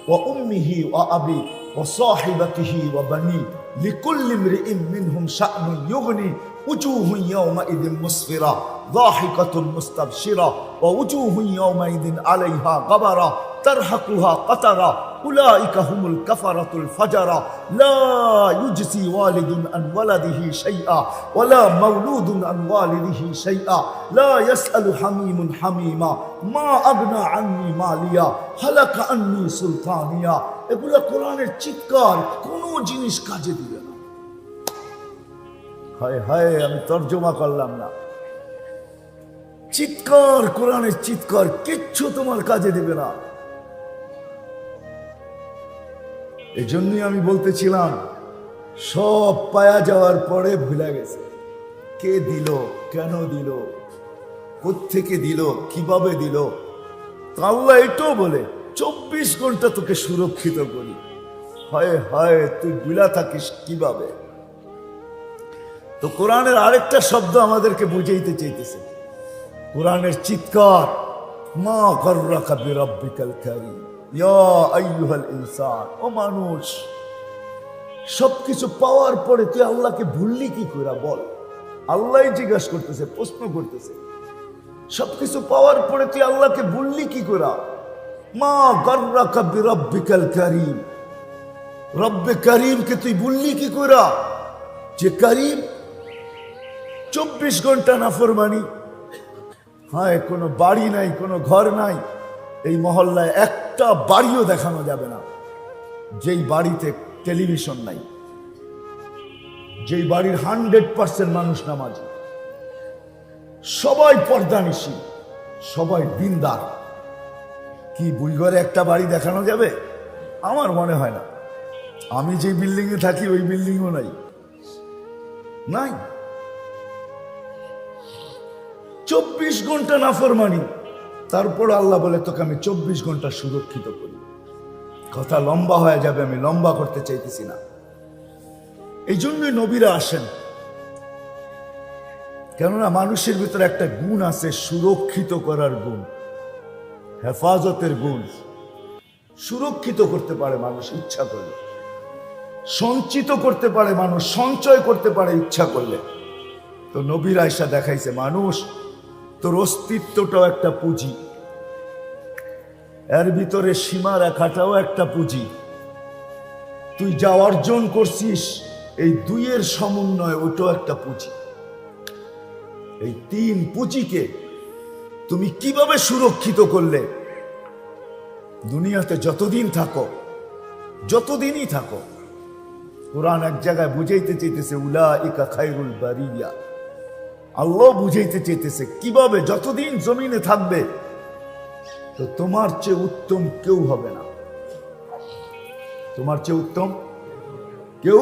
ওয়া উম্মিহি ওয়া আবি ওয়া সাহিবাতিহি ওয়া বানি লিকুল্লি ইমরিইন মিনহুম শা'নুন ইউগনি উজুহুন ইয়াউমাইযিন মুসফিরা যাহিকাতুন মুস্তাবশিরা ওয়া উজুহুন ইয়াউমাইযিন আলাইহা গাবারা তারহাকুহা কাতারা উলাইকা হুমুল কাফারাতুল ফাজারা লা ইউজসি ওয়ালিদুন আন ওয়ালাদিহি শাইআ ওয়ালা মাওলুদুন আন ওয়ালিদিহি শাইআ লা ইয়াসআলু হামিমুন হামিমা মা আগনা আন্নি মালিয়া হালাকা আন্নি সুলতানিয়া। এগুলা কোরআনের চিৎকার, কোনো জিনিস কাজে দিবে না। হায় হায়, আমি তর্জমা করলাম না। চিৎকার, কোরআনের চিৎকার, কিচ্ছু তোমার কাজে দিবে না। এই জন্যই আমি বলতেছিলাম, সব পায়া যাওয়ার পরে ভুলে গেছে কে দিল, কেন দিল, কোত্থেকে দিল, কিভাবে দিল। তো আল্লাহ এটাও বলে 24 ঘন্টা তোকে সুরক্ষিত করি। হয় হয় তুই ভুলা থাকিস কিভাবে। তো কোরআনের আরেকটা শব্দ আমাদেরকে বুঝাইতে চাইতেছে, কোরআনের চিৎকার, মা গররাকা বিরাব্বিকাল কারীম ইয়া আইয়ুহাল ইনসান। ও মানুষ, সবকিছু পাওয়ার পরে তুই আল্লাহকে ভুললি কি করে বল। আল্লাহ জিজ্ঞাসা করতেছে, প্রশ্ন করতেছে, সবকিছু পাওয়ার পরে তুই আল্লাহকে ভুললি কি করে। মা গররাকা বিরাব্বিকাল কারীম, রব্বে কারীমকে তুই ভুললি কি করে, যে কারীম। 24 ঘন্টা নাফরমানি। হ্যাঁ, কোনো বাড়ি নাই, কোনো ঘর নাই, এই মহল্লায় একটা বাড়িও দেখানো যাবে না যেই বাড়িতে টেলিভিশন নাই, যেই বাড়ির 100% মানুষ নামাজি, সবাই পর্দানিশী, সবাই দিনদার। কি বুইঘরে একটা বাড়ি দেখানো যাবে? আমার মনে হয় না। আমি যে বিল্ডিং এ থাকি ওই বিল্ডিংও নাই, নাই। 24 ঘন্টা নাফরমানি, তারপর আল্লাহ বলে তোকে আমি 24 ঘন্টা সুরক্ষিত করি। কথা লম্বা হয়ে যাবে, আমি লম্বা করতে চাইতেছি না। এই জন্যই নবীরা আসেন, কেননা মানুষের ভিতরে একটা গুণ আছে, সুরক্ষিত করার গুণ, হেফাজতের গুণ। সুরক্ষিত করতে পারে মানুষ ইচ্ছা করলে, সঞ্চিত করতে পারে মানুষ, সঞ্চয় করতে পারে ইচ্ছা করলে। তো নবীর আয়েশা দেখাইছে, মানুষ তোর অস্তিত্বটাও একটা পুঁজি, এর ভিতরে সীমা রেখাটাও একটা পুঁজি। তুই যা অর্জন করছিস এই দুইয়ের সমন্বয়, ওটাও একটা পুঁজি। এই 3 পুঁজিকে তুমি কিভাবে সুরক্ষিত করলে, দুনিয়াতে যতদিন থাকো, যতদিনই থাকো। কোরআন এক জায়গায় বুঝাইতে চাইতেছে উলাইকা খায়রুল বারিয়া। আল্লাহ বুঝাইতে চাইতেছে কিভাবে যতদিন জমিনে থাকবে তো তোমার চেয়ে উত্তম কেউ হবে না, তোমার চেয়ে উত্তম কেউ।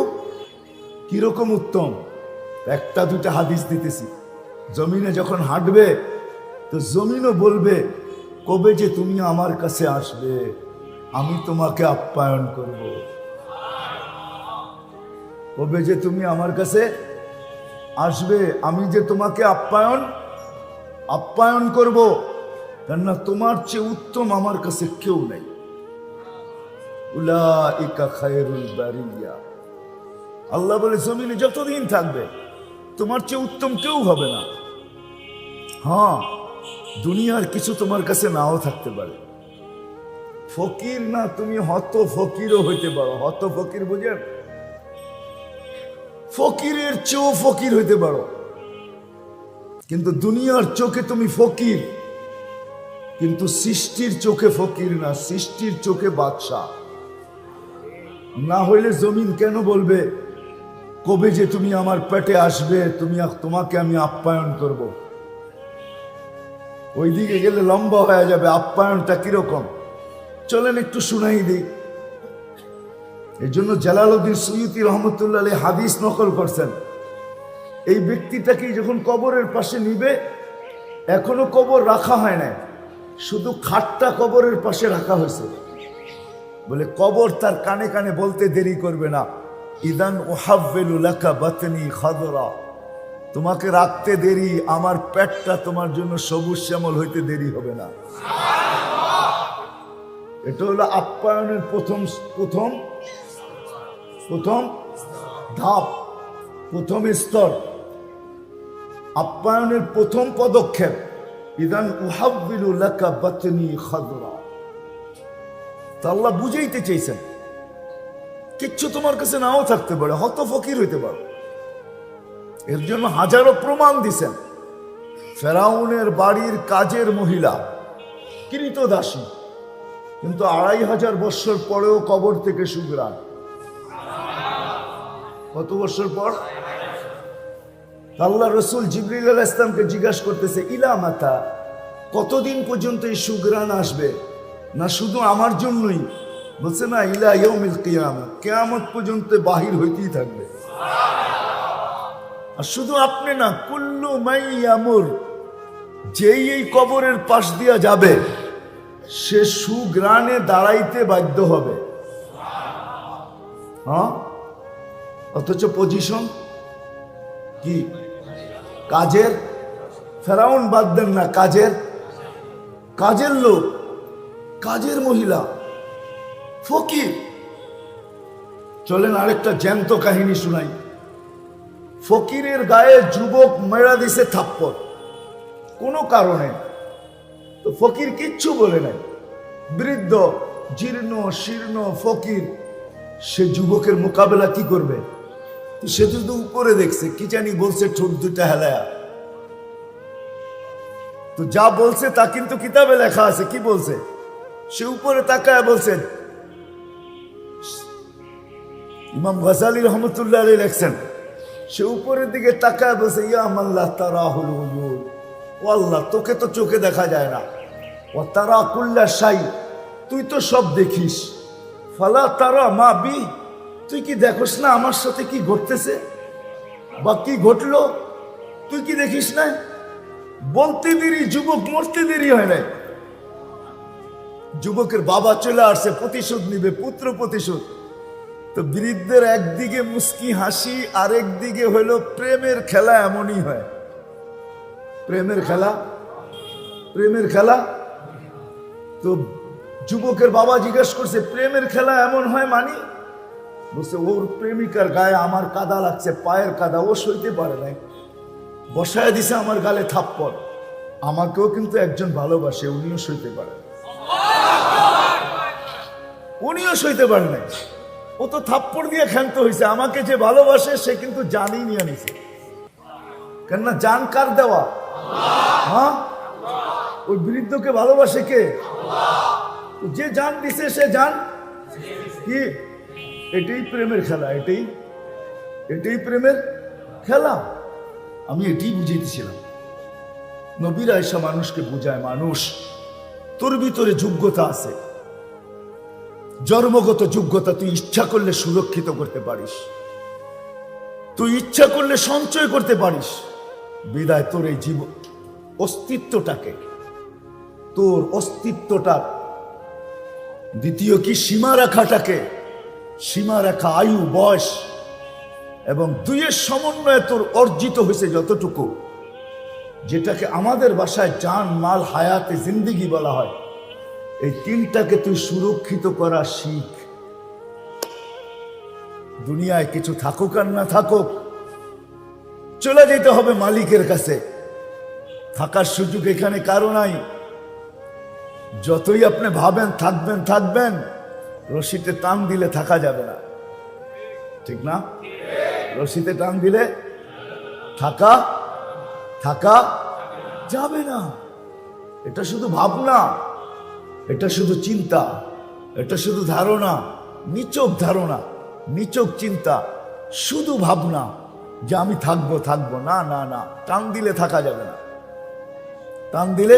কিরকম উত্তম? একটা দুটা হাদিস দিতেছি। জমিনে যখন হাঁটবে তো জমিনও বলবে, কবে যে তুমি আমার কাছে আসবে, আমি তোমাকে আপ্যায়ন করব। কবে যে তুমি আমার কাছে আসবে, আমি যে তোমাকে আপ্যায়ন করব, কেননা তোমার চেয়ে উত্তম আমার কাছে কেউ নেই। উলাইকা খায়রুল বারিয়া। আল্লাহ বলে জমিনে যতদিন থাকবে তোমার চেয়ে উত্তম কেউ হবে না। হ্যাঁ, দুনিয়ার কিছু তোমার কাছে নাও থাকতে পারে। ফকির না, তুমি হত ফকিরও হইতে পারো। হত ফকির বুঝেন? ফকিরের চেয়েও ফকির হইতে পারো, কিন্তু দুনিয়ার চোখে তুমি ফকির, কিন্তু সৃষ্টির চোখে ফকির না, সৃষ্টির চোখে বাদশা। না হইলে জমিন কেন বলবে কবে যে তুমি আমার পেটে আসবে, তোমাকে আমি আপ্যায়ন করব। ওইদিকে গেলে লম্বা হয়ে যাবে। আপ্যায়নটা কিরকম চলেন একটু শুনাই দিই। এই জন্য জালালউদ্দিন সুয়ুতি রহমতুল্লাহ আলাইহি হাদিস নকল করছেন, এই ব্যক্তিটাকে যখন কবরের পাশে নিবে, এখনো কবর রাখা হয় না, শুধু খাটটা কবরের পাশে রাখা হয়েছে। বলে কবর তার কানে কানে বলতে দেরি করবে না, ইদান উহাব্বিলু লাকা বাতনি খাদরা, তোমাকে রাখতে দেরি, আমার পেটটা তোমার জন্য সবুজ শ্যামল হইতে দেরি হবে না। এটা হলো আপ্যায়নের প্রথম ধাপ, প্রথম স্তর, আপ্যায়নের প্রথম পদক্ষেপ। ইদান উহাব্বিলু লাকা বাতনি খাদরা। তা আল্লাহ বুঝাইতে চাইছেন কিচ্ছু তোমার কাছে নাও থাকতে পারে, হত ফকির হইতে পারো। এর জন্য হাজারো প্রমাণ দিছেন। ফেরাউনের বাড়ির কাজের মহিলা, কৃতদাসী, কিন্তু 2500 বৎসর পরেও কবর থেকে সুগ্রাণ। কত বছর পর? আল্লাহ রসুল জিবরিল আলাইহিস সালামকে জিজ্ঞাসা করতেছে, ইলা মাতা, কতদিন পর্যন্ত এই সুগ্রাণ আসবে? না শুধু আমার জন্যই, বলছে না, ইলা ইয়াউমিল কিয়ামত, কিয়ামত পর্যন্ত বাহির হইতেই থাকবে। আর শুধু আপনি না, কুল্লু মাই ইয়ামুর, যেই এই কবরের পাশ দিয়া যাবে সে সুগ্রাণে দাঁড়াইতে বাধ্য হবে। হ্যাঁ, অথচ পজিশন কি? কাজের। ফেরাউন বাদ দেন না, কাজের লোক, কাজের মহিলা, ফকির। চলেন আরেকটা জ্যান্ত কাহিনী শুনাই। ফকিরের গায়ে যুবক মেরা দিছে থাপ্পড় কোনো কারণে, তো ফকির কিচ্ছু বলে নাই। বৃদ্ধ জীর্ণ শীর্ণ ফকির, সে যুবকের মোকাবেলা কি করবে? তো সে শুধু উপরে দেখছে, কি জানি বলছে ঠোঁট দুটা হেলায়া। তো যা বলছে তা কিন্তু কিতাবে লেখা আছে। কি বলছে? সে উপরে তাকায় বলছে, ইমাম গজালি রহমতুল্লাহ আলাইহি লেখছেন, সে উপরের দিকে তাকায় বলছে, ইয়া মাল্লাহ তারাহুল উয়ুন, ও আল্লাহ, তোকে তো চোখে দেখা যায় না। ও তারা কুল্লা শাই, তুই তো সব দেখিস। ফালা তারা মা বি, তুই কি দেখোস না আমার সাথে কি ঘটতেছে বা কি ঘটলো? তুই কি দেখিস না? বলতে দেরি, যুবক মরতে দেরি হয় নাই। যুবকের বাবা চলে আসছে, প্রতিশোধ নিবে, পুত্র প্রতিশোধ। তো বৃদ্ধের একদিকে মুস্কি হাসি, আরেক দিকে হইল প্রেমের খেলা। এমনই হয় প্রেমের খেলা। তো যুবকের বাবা জিজ্ঞেস করছে, প্রেমের খেলা এমন হয় মানি? বলছে, ওর প্রেমিকার গায়ে আমার কাদা লাগছে, পায়ের কাদা, ও সইতে পারে নাই, বসায় দিছে আমার গালে থাপ্পড়। আমাকেও কিন্তু একজন ভালোবাসে, উনিও সইতে পারে, নাই। ও তো থাপ্পড় দিয়ে ক্ষান্ত হয়েছে। আমাকে যে ভালোবাসে সে কিন্তু জানই নিয়ে নিছে। কেননা জান কার দেওয়া? হ্যাঁ, ওই বৃদ্ধকে ভালোবাসে কে? যে জান দিছে সে জান কি? এটাই প্রেমের খেলা, এটাই প্রেমের খেলা। আমি এটাই বুঝাইতেছিলাম। নবীরা এসা মানুষকে বুঝায়, মানুষ, তোর ভিতরে যোগ্যতা আছে, জন্মগত যোগ্যতা। তুই ইচ্ছা করলে সুরক্ষিত করতে পারিস, তুই ইচ্ছা করলে সঞ্চয় করতে পারিস। বিদায় তোর এই জীবন অস্তিত্বটাকে, তোর অস্তিত্বটা, দ্বিতীয় কি সীমা রেখা, আয়ু, বয়স এবং দুইয়ের সমন্বয়ে তোর অর্জিত হয়েছে যতটুকু, যেটাকে আমাদের ভাষায় জান, মাল, হায়াতে, জিন্দিগি বলা হয়। এই তিনটাকে তুই সুরক্ষিত করা শিখ। দুনিয়ায় কিছু থাকুক আর না থাকুক, চলে যেতে হবে মালিকের কাছে। থাকার সুযোগ এখানে কারো নাই। যতই আপনি ভাবেন থাকবেন, রশিতে টান দিলে থাকা যাবে না, ঠিক না? রশিতে টান দিলে থাকা যাবে না। এটা শুধু ভাবনা, এটা শুধু চিন্তা, এটা শুধু ধারণা, নিচক ধারণা, নিচক চিন্তা, শুধু ভাবনা যে আমি থাকবো। না, টান দিলে থাকা যাবে না। টান দিলে,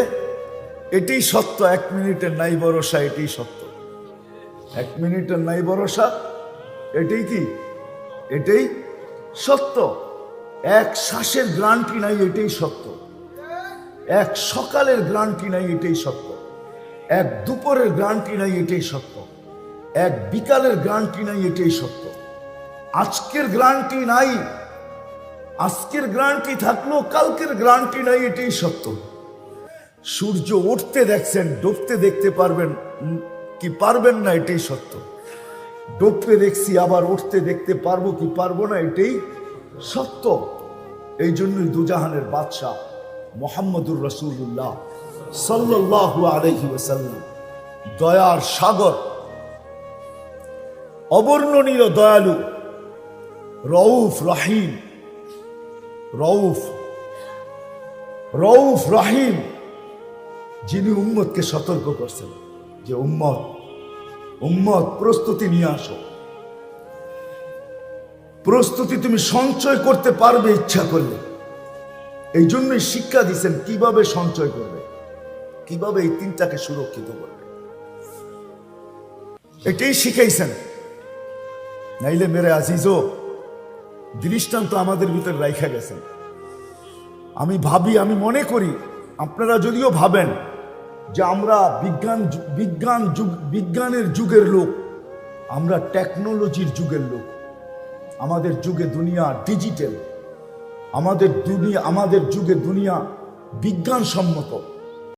এটাই সত্য। 1 মিনিটের নাই ভরসা, এটাই সত্য। 1 মিনিটের নাই ভরসা, এটাই কি? এটাই সত্য। এক শ্বাসের গ্রান্টি নাই, এটাই সত্য। এক সকালের গ্রান্টি নাই, এটাই সত্য। এক দুপুরের গ্রান্টি নাই, এটাই সত্য। এক বিকালের গ্রান্টি নাই, এটাই সত্য। আজকের গ্রান্টি নাই, আজকের গ্রান্টি থাকলো, কালকের গ্রান্টি নাই, এটাই সত্য। সূর্য উঠতে দেখছেন, ডুবতে দেখতে পারবেন কি পারবেন না, এটাই সত্য। ডুবতে দেখছি, আবার উঠতে দেখতে পারবো কি পারবো না, এটাই সত্য। এই জন্যই দুজাহানের বাদশাহ মুহাম্মদুর রাসূলুল্লাহ সাল্লাল্লাহু আলাইহি ওয়াসাল্লাম, দয়ার সাগর, অবর্ণনীয় দয়ালু, রউফ রহিম, যিনি উম্মতকে সতর্ক করছেন যে উম্মত প্রস্তুতি নিয়ে আসো। প্রস্তুতি তুমি সঞ্চয় করতে পারবে ইচ্ছা করলে। এই জন্যই শিক্ষা দিচ্ছেন কিভাবে সঞ্চয় করবে, কিভাবে এই তিনটাকে সুরক্ষিত করবে। এটাই শিখাইছেন। নাইলে মেরে আজিজও দৃষ্টান্ত আমাদের ভিতরে রাইখা গেছেন। আমি ভাবি, আমি মনে করি আপনারা যদিও ভাবেন যে আমরা বিজ্ঞানের যুগের লোক, আমরা টেকনোলজির যুগের লোক। আমাদের যুগে দুনিয়া ডিজিটাল, আমাদের যুগে দুনিয়া বিজ্ঞানসম্মত।